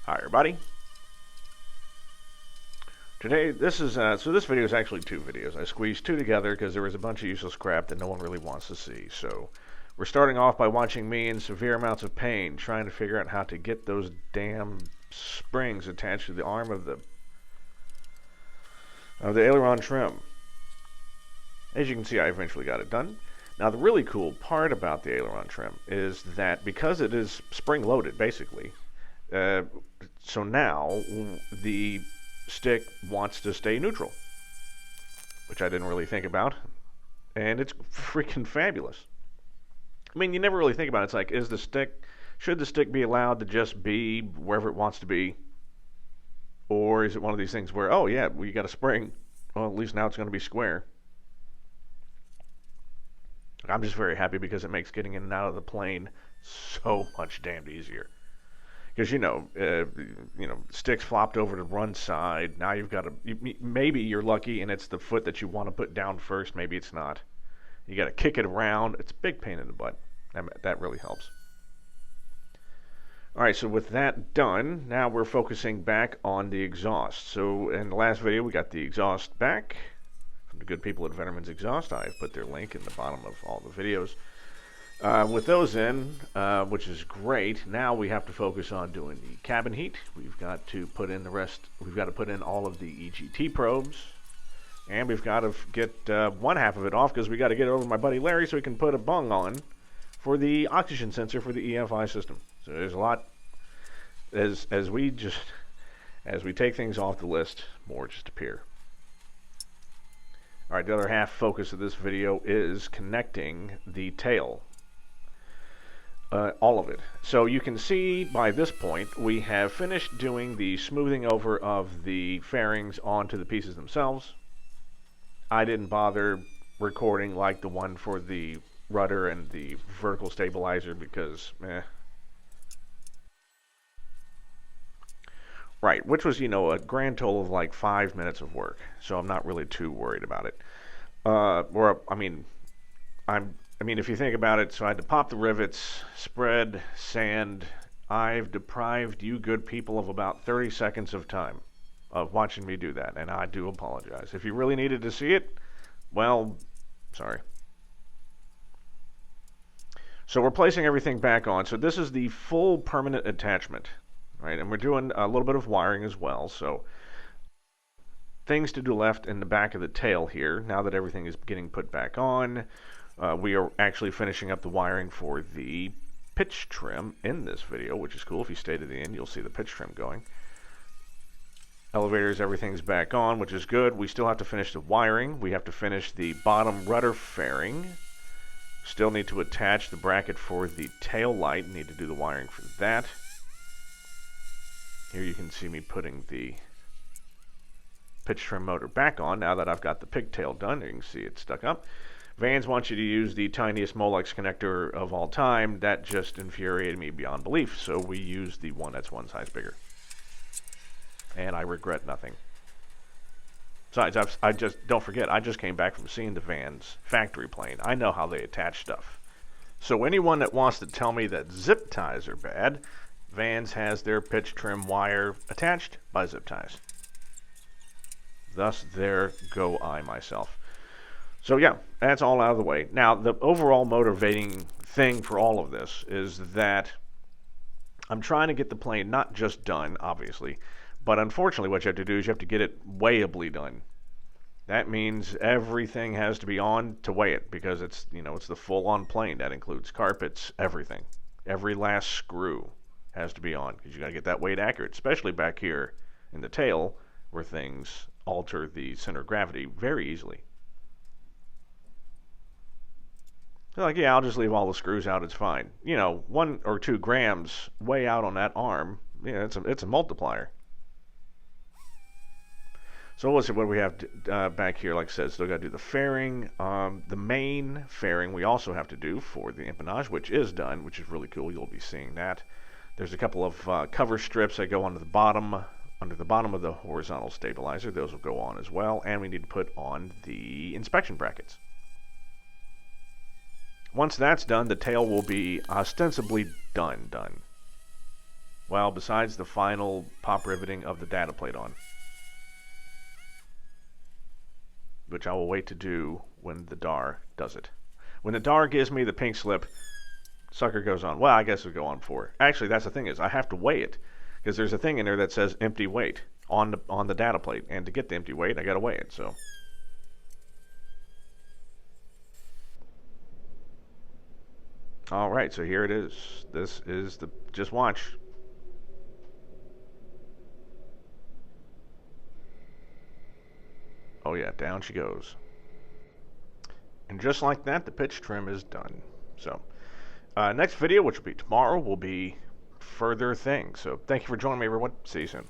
Hi everybody. Today, this video is actually two videos. I squeezed two together because there was a bunch of useless crap that no one really wants to see. So, we're starting off by watching me in severe amounts of pain, trying to figure out how to get those damn springs attached to the arm of the aileron trim. As you can see, I eventually got it done. Now, the really cool part about the aileron trim is that because it is spring-loaded, basically, so now the stick wants to stay neutral, which I didn't really think about, and it's freaking fabulous. I mean, you never really think about it. It's like, should the stick be allowed to just be wherever it wants to be, or is it one of these things where, oh yeah, we got a spring, well, at least now it's going to be square. I'm just very happy because it makes getting in and out of the plane so much damned easier. Because sticks flopped over to one side. Now you've got to, maybe you're lucky and it's the foot that you want to put down first. Maybe it's not. You got to kick it around. It's a big pain in the butt. That really helps. All right, so with that done, now we're focusing back on the exhaust. So in the last video, we got the exhaust back from the good people at Vetterman's Exhaust. I've put their link in the bottom of all the videos. With those in, which is great, now we have to focus on doing the cabin heat. We've got to put in all of the EGT probes, and we've got to get one half of it off because we got to get it over to my buddy Larry so we can put a bung on for the oxygen sensor for the EFI system. So there's a lot, as we take things off the list, more just appear. All right, the other half focus of this video is connecting the tail. All of it. So you can see by this point we have finished doing the smoothing over of the fairings onto the pieces themselves. I didn't bother recording like the one for the rudder and the vertical stabilizer because, Right, which was, a grand total of like 5 minutes of work. So I'm not really too worried about it. If you think about it, so I had to pop the rivets, spread, sand. I've deprived you good people of about 30 seconds of time of watching me do that, and I do apologize. If you really needed to see it, well, sorry. So we're placing everything back on. So this is the full permanent attachment, right? And we're doing a little bit of wiring as well. So things to do left in the back of the tail here, now that everything is getting put back on. We are actually finishing up the wiring for the pitch trim in this video, which is cool. If you stay to the end, you'll see the pitch trim going. Elevators, everything's back on, which is good. We still have to finish the wiring. We have to finish the bottom rudder fairing. Still need to attach the bracket for the tail light. Need to do the wiring for that. Here you can see me putting the pitch trim motor back on now that I've got the pigtail done. You can see it's stuck up. Vans want you to use the tiniest Molex connector of all time. That just infuriated me beyond belief, so we used the one that's one size bigger. And I regret nothing. Besides, don't forget, I just came back from seeing the Vans factory plane. I know how they attach stuff. So anyone that wants to tell me that zip ties are bad, Vans has their pitch trim wire attached by zip ties. Thus, there go I myself. So yeah, that's all out of the way. Now, the overall motivating thing for all of this is that I'm trying to get the plane not just done, obviously, but unfortunately what you have to do is you have to get it weighably done. That means everything has to be on to weigh it because it's the full-on plane. That includes carpets, everything. Every last screw has to be on because you got to get that weight accurate, especially back here in the tail where things alter the center of gravity very easily. They're like, yeah, I'll just leave all the screws out, it's fine. 1 or 2 grams way out on that arm, it's a multiplier. So let's see what we have back here. Like I said, still got to do the fairing. The main fairing we also have to do for the empennage, which is done, which is really cool. You'll be seeing that. There's a couple of cover strips that go under the bottom of the horizontal stabilizer. Those will go on as well. And we need to put on the inspection brackets. Once that's done, the tail will be ostensibly done. Well, besides the final pop riveting of the data plate on, which I will wait to do when the DAR does it. When the DAR gives me the pink slip, sucker goes on. Well, I guess it'll go on 4. Actually, that's the thing is I have to weigh it because there's a thing in there that says empty weight on the data plate, and to get the empty weight, I got to weigh it. So. All right, so here it is. This is the, just watch. Oh yeah, down she goes. And just like that, the pitch trim is done. So, next video, which will be tomorrow, will be further things. So thank you for joining me, everyone. See you soon.